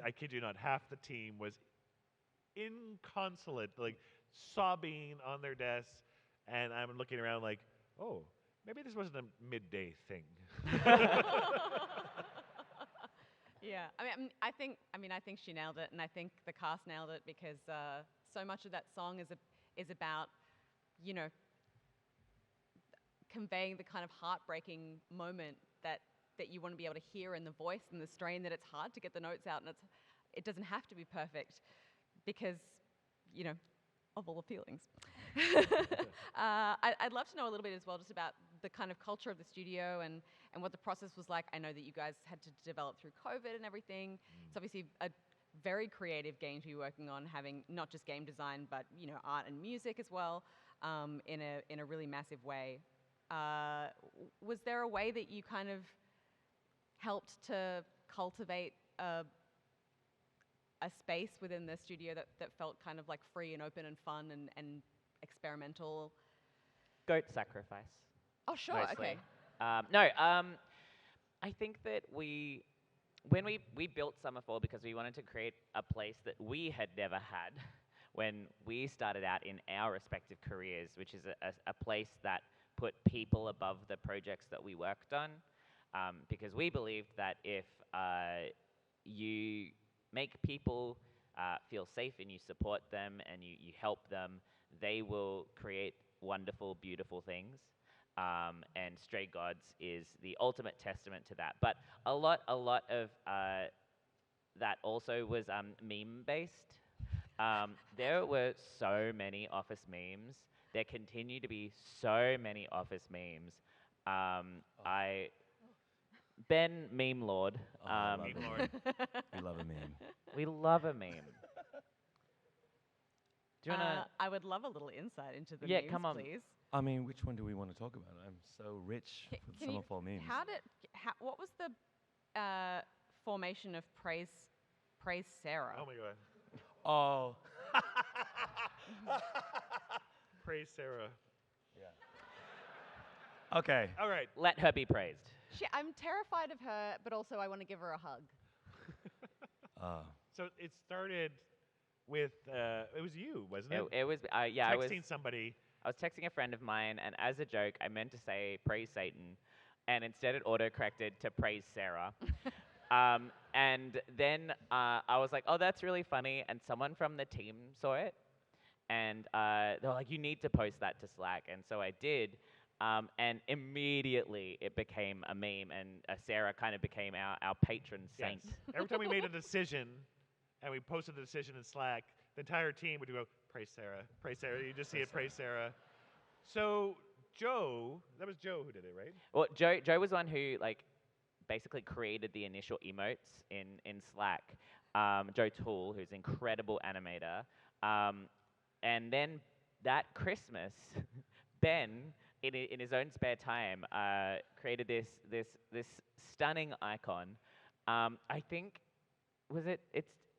I kid you not, half the team was inconsolate, like sobbing on their desks, and I'm looking around like, oh, maybe this wasn't a midday thing. Yeah, I think she nailed it, and I think the cast nailed it, because so much of that song is about, conveying the kind of heartbreaking moment that you want to be able to hear in the voice and the strain, that it's hard to get the notes out, and it doesn't have to be perfect, because, of all the feelings. I'd love to know a little bit as well just about the kind of culture of the studio and what the process was like. I know that you guys had to develop through COVID and everything. It's obviously a very creative game to be working on, having not just game design, but art and music as well, in a really massive way. Was there a way that you kind of helped to cultivate a space within the studio that felt kind of like free and open and fun and experimental? Goat sacrifice. Oh, sure. Mostly. Okay. I think that when we built Summerfall because we wanted to create a place that we had never had when we started out in our respective careers, which is a place that put people above the projects that we worked on, because we believed that if you make people feel safe and you support them and you help them, they will create wonderful, beautiful things. And Stray Gods is the ultimate testament to that. But a lot of that also was meme-based. There were so many Office memes. There continue to be so many Office memes. Ben, meme lord. Oh, I love Meme it. lord. We love a meme. We love a meme. Do you wanna? I would love a little insight into the Yeah, memes, come on. please. I mean, which one do we want to talk about? I'm so rich Ca- with can you- Summerfall memes. What was the formation of Praise Sarah? Oh my god. Oh. Praise Sarah. Okay. All right. Let her be praised. I'm terrified of her, but also I want to give her a hug. So it started with it was you, wasn't it? It was yeah. Texting somebody. I was texting a friend of mine, and as a joke, I meant to say praise Satan, and instead it auto-corrected to praise Sarah. And then I was like, oh, that's really funny, and someone from the team saw it, and they were like, you need to post that to Slack, and so I did, and immediately it became a meme, and Sarah kind of became our patron saint. Yes. Every time we made a decision, and we posted the decision in Slack, the entire team would go, praise Sarah, praise Sarah. You just see it, praise Sarah. So Joe, that was Joe who did it, right? Well, Joe was one who basically created the initial emotes in Slack. Joe Toole, who's an incredible animator, and then that Christmas, Ben, in his own spare time, created this stunning icon. I think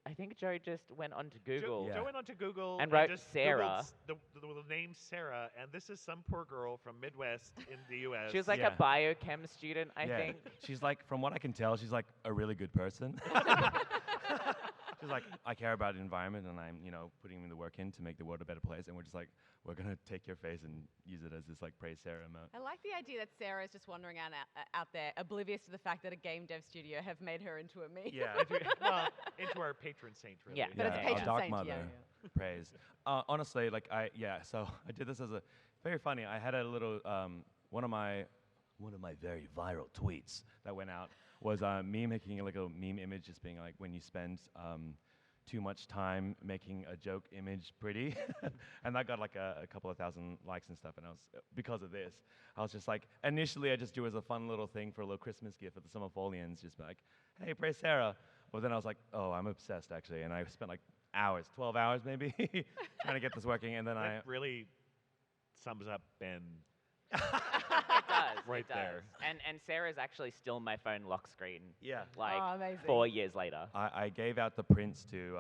I think Joe just went onto Google. Joe went onto Google And wrote just Sarah. Googled the name Sarah, and this is some poor girl from Midwest in the U.S. She was like Yeah. a biochem student, I think. She's like, from what I can tell, she's like a really good person. She's like, I care about the environment, and I'm, putting the work in to make the world a better place. And we're just like, we're gonna take your face and use it as this like praise Sarah emote. I like the idea that Sarah is just wandering out there, oblivious to the fact that a game dev studio have made her into a meme. Yeah. Well, into our patron saint, really. Yeah. But it's Yeah, patron our dark saint, mother. yeah. Praise. Honestly, so I did this as a very funny. I had a little one of my very viral tweets that went out was me making like a meme image, just being like when you spend too much time making a joke image pretty, and that got like a couple of thousand likes and stuff. And I was because of this, I was just like initially I just do it as a fun little thing for a little Christmas gift for the Summerfallians, just be like, hey, praise Sarah. But then I was like, oh, I'm obsessed actually, and I spent like hours, 12 hours maybe, trying to get this working, and then That really sums up Ben. It does. Right it does. there. And Sarah's actually still my phone lock screen. Yeah. Like Oh, amazing. 4 years later. I gave out the prints to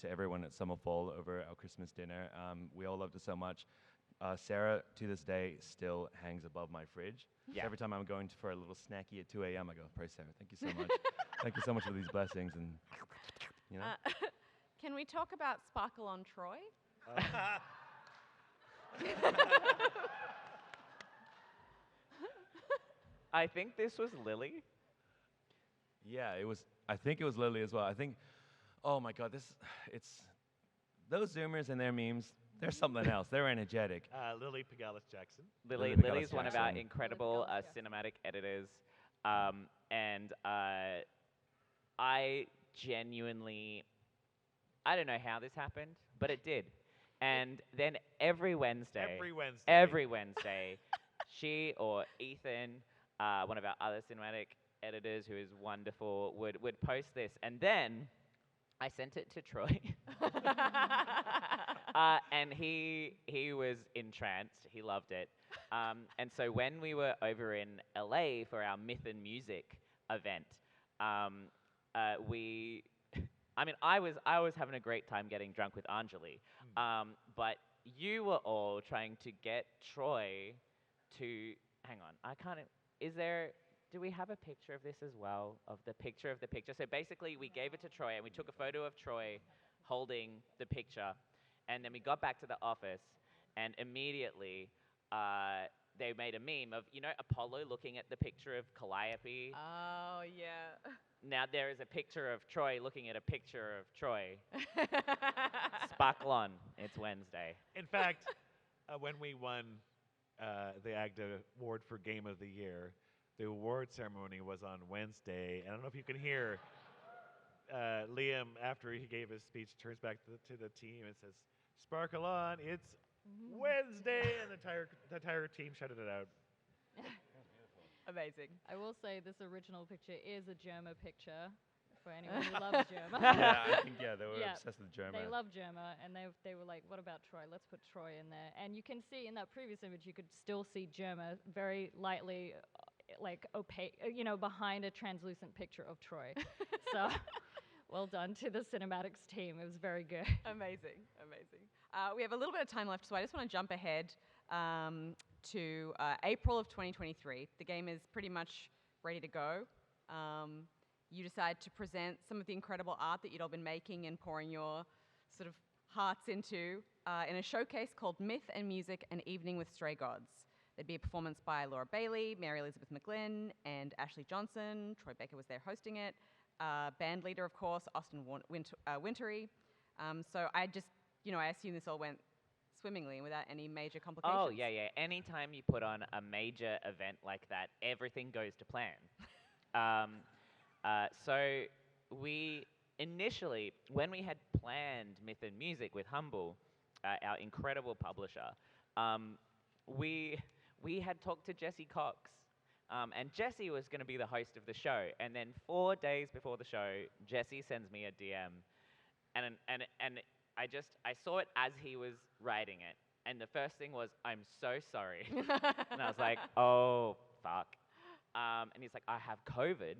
everyone at Summerfall over our Christmas dinner. We all loved it so much. Sarah, to this day, still hangs above my fridge. Yeah. So every time I'm going for a little snacky at 2 a.m., I go, praise Sarah, thank you so much. Thank you so much for these blessings. And, Can we talk about Sparkle on Troy? I think this was Lily. Yeah, I think it was Lily as well. I think, oh my God, those Zoomers and their memes, they're something else. They're energetic. Lily Pagalis Jackson. Lily's Pagalis one of our Jackson. incredible Pagalis Jackson. cinematic editors. And I genuinely, I don't know how this happened, but it did. And then every Wednesday, she or Ethan, one of our other cinematic editors who is wonderful, would post this. And then I sent it to Troy. And he was entranced. He loved it. And so when we were over in LA for our Myth and Music event, I was having a great time getting drunk with Anjali. But you were all trying to get Troy to, hang on, do we have a picture of this as well? Of the picture of the picture? So basically we gave it to Troy and we took a photo of Troy holding the picture, and then we got back to the office and immediately they made a meme of, Apollo looking at the picture of Calliope. Oh, yeah. Now there is a picture of Troy looking at a picture of Troy. Sparkle on. It's Wednesday. In fact, when we won the AGDA award for Game of the Year, the award ceremony was on Wednesday. And I don't know if you can hear Liam, after he gave his speech, turns back to the team and says, "Sparkle on, it's Wednesday," and the entire team shouted it out. Amazing. I will say this original picture is a Germa picture for anyone who loves Germa. Yeah, I think, they were Yeah, obsessed with German. They love Germa, and they were like, what about Troy? Let's put Troy in there. And you can see in that previous image, you could still see Germa very lightly, like opaque, behind a translucent picture of Troy. So, well done to the cinematics team. It was very good. Amazing. We have a little bit of time left, so I just want to jump ahead to April of 2023. The game is pretty much ready to go. You decide to present some of the incredible art that you'd all been making and pouring your sort of hearts into in a showcase called Myth and Music, An Evening with Stray Gods. There'd be a performance by Laura Bailey, Mary Elizabeth McGlynn, and Ashley Johnson. Troy Baker was there hosting it. Band leader, of course, Austin Wintory. So I just, I assume this all went swimmingly and without any major complications. Oh, yeah. Anytime you put on a major event like that, everything goes to plan. So we initially, when we had planned Myth and Music with Humble, our incredible publisher, we had talked to Jesse Cox, and Jesse was going to be the host of the show. And then 4 days before the show, Jesse sends me a DM, and I saw it as he was writing it, and the first thing was, "I'm so sorry," and I was like, "Oh fuck," and he's like, "I have COVID.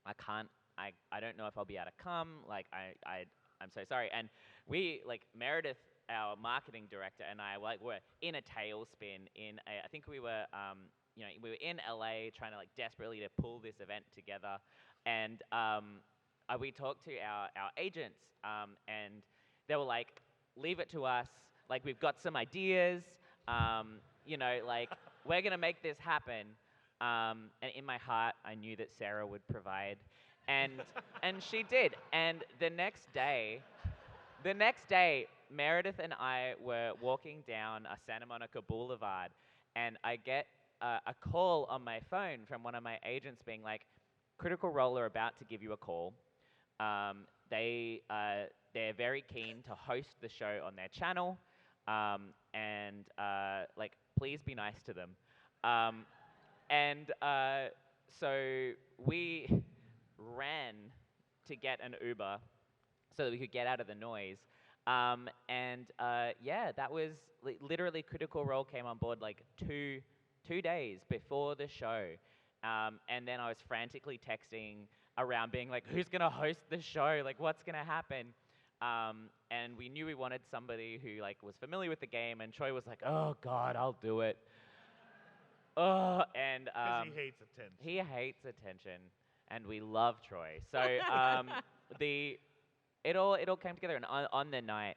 I can't. I don't know if I'll be able to come. Like I'm so sorry." And we, like, Meredith, our marketing director, and I were in a tailspin. I think we were we were in LA trying to desperately to pull this event together, and we talked to our agents, and they were like, "Leave it to us. Like, we've got some ideas. We're gonna make this happen." And in my heart, I knew that Sarah would provide, and she did. And the next day, Meredith and I were walking down Santa Monica Boulevard, and I get a call on my phone from one of my agents being like, "Critical Role are about to give you a call. They're very keen to host the show on their channel, and please be nice to them." And so we ran to get an Uber so that we could get out of the noise. That was literally Critical Role came on board two days before the show. And then I was frantically texting around being like, "Who's going to host the show? Like, what's going to happen?" And we knew we wanted somebody who was familiar with the game, and Troy was like, "Oh God, I'll do it." And he hates attention. He hates attention, and we love Troy. So it all came together, and on the night,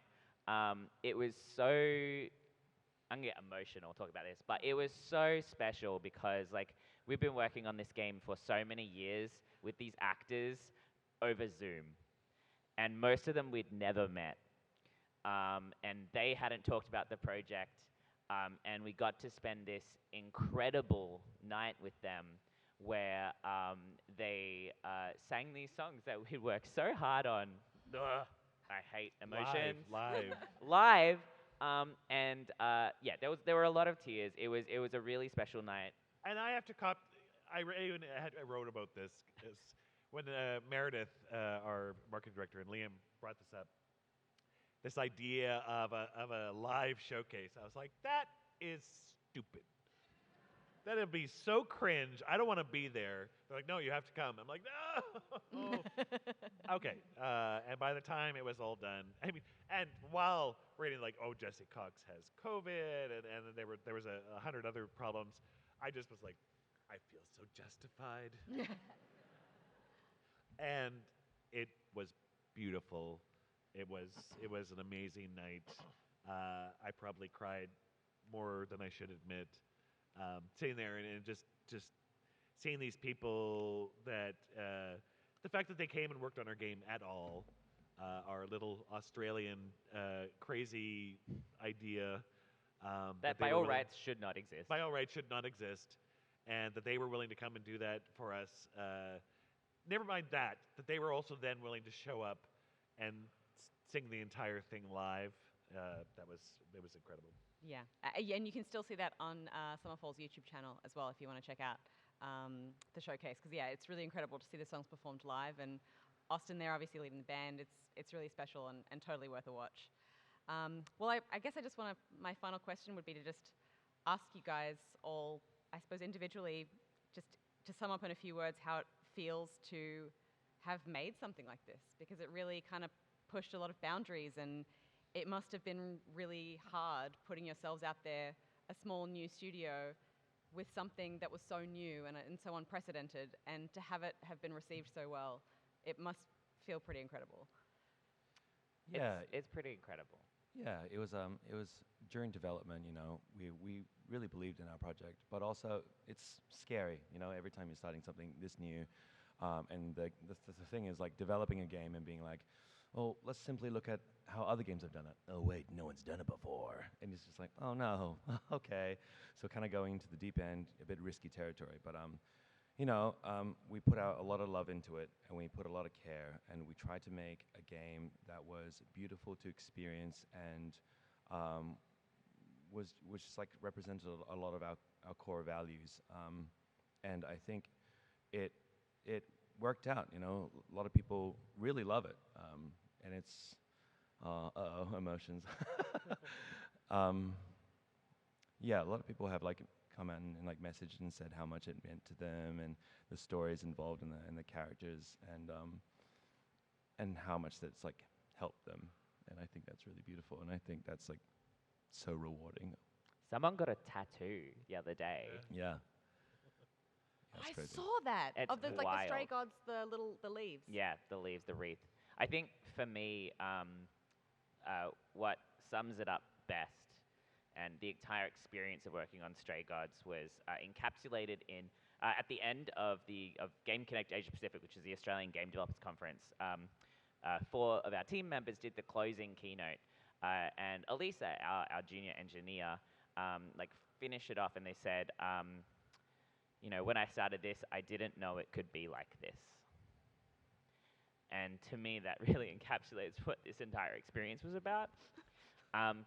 it was so. I'm gonna get emotional talking about this, but it was so special because we've been working on this game for so many years with these actors over Zoom, and most of them we'd never met, and they hadn't talked about the project. And we got to spend this incredible night with them where they sang these songs that we worked so hard on. Ugh, I hate emotions. Live. There were a lot of tears. It was a really special night. And I have to I wrote about this when Meredith, our marketing director, and Liam brought this up. This idea of a live showcase. I was like, that is stupid. That'd be so cringe. I don't want to be there. They're like, "No, you have to come." I'm like, "No." Okay. And by the time it was all done, and while reading Jesse Cox has COVID, and there was 100 other problems, I just was like, I feel so justified. And it was beautiful. It was an amazing night. I probably cried more than I should admit. Sitting there and just seeing these people that the fact that they came and worked on our game at all, our little Australian crazy idea that by all rights should not exist. By all rights should not exist, and that they were willing to come and do that for us. Never mind that they were also then willing to show up and sing the entire thing live. It was incredible. Yeah, and you can still see that on Summerfall's YouTube channel as well if you want to check out the showcase, because yeah, it's really incredible to see the songs performed live, and Austin there obviously leading the band. It's really special and totally worth a watch. Well, I guess my final question would be to just ask you guys all, I suppose individually, just to sum up in a few words how it feels to have made something like this, because it really kind of pushed a lot of boundaries, and it must have been really hard putting yourselves out there, a small new studio with something that was so new and so unprecedented, and to have it have been received so well. It must feel pretty incredible. Yeah, It's pretty incredible. yeah. It was during development. You know, we really believed in our project, but also it's scary. You know, every time you're starting something this new, and the thing is like developing a game and being like, well, let's simply look at how other games have done it. Oh wait, no one's done it before, and it's just like, oh no, okay. So kind of going into the deep end, a bit risky territory, but you know, we put out a lot of love into it, and we put a lot of care, and we tried to make a game that was beautiful to experience and was just like represented a lot of our core values. And I think it worked out. You know, a lot of people really love it, and it's emotions. Yeah, a lot of people have like come out and like messaged and said how much it meant to them, and the stories involved in the characters, and how much that's like helped them. And I think that's really beautiful, and I think that's like so rewarding. Someone got a tattoo the other day. Yeah. I Crazy. saw that It's of the like the Stray wild. Gods, the leaves. Yeah, the leaves, the wreath. I think for me, what sums it up best, and the entire experience of working on Stray Gods was encapsulated in at the end of Game Connect Asia Pacific, which is the Australian Game Developers Conference. 4 of our team members did the closing keynote, and Elisa, our junior engineer, like finished it off, and they said, you know, when I started this, I didn't know it could be like this. And to me, that really encapsulates what this entire experience was about.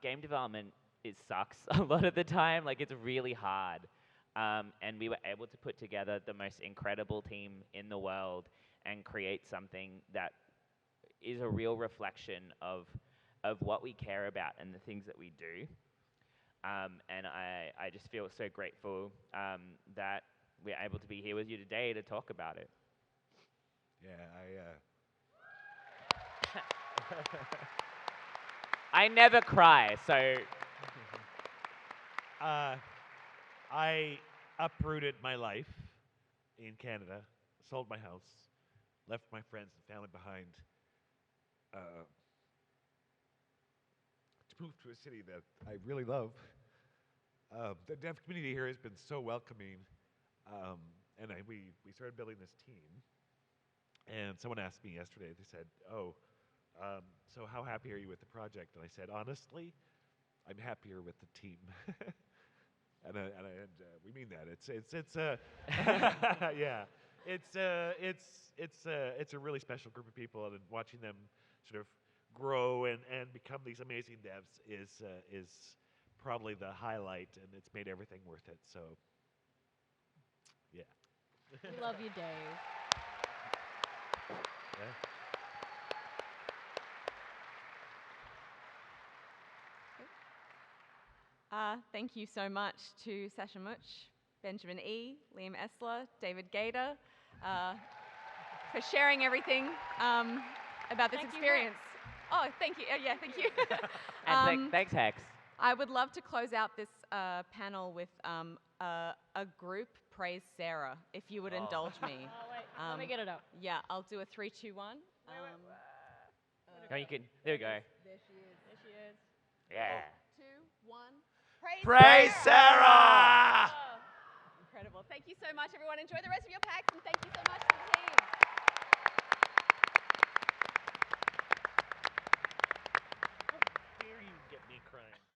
Game development, it sucks a lot of the time. Like, it's really hard. And we were able to put together the most incredible team in the world and create something that is a real reflection of what we care about and the things that we do. And I just feel so grateful that we're able to be here with you today to talk about it. Yeah, I never cry, so I uprooted my life in Canada, sold my house, left my friends and family behind, to move to a city that I really love. The deaf community here has been so welcoming, and we started building this team. And someone asked me yesterday, they said, oh, so how happy are you with the project? And I said, honestly, I'm happier with the team. and we mean that. Yeah, it's a really special group of people, and watching them sort of grow and become these amazing devs is probably the highlight, and it's made everything worth it. So, yeah. We love you, Dave. Yeah. Thank you so much to Sasha Mutch, Benjamin E., Liam Esler, David Gaider, for sharing everything about this Thank you, experience. Oh, thank you. Yeah, thank you. and thanks, Hex. I would love to close out this panel with a group praise Sarah, if you would indulge me. Oh, wait. Let me get it up. Yeah, I'll do a 3, 2, 1. No, you can. There we go. There she is. There she is. Yeah. 2, 1. Praise Sarah! Incredible. Thank you so much, everyone. Enjoy the rest of your PAX, and thank you so much to the team.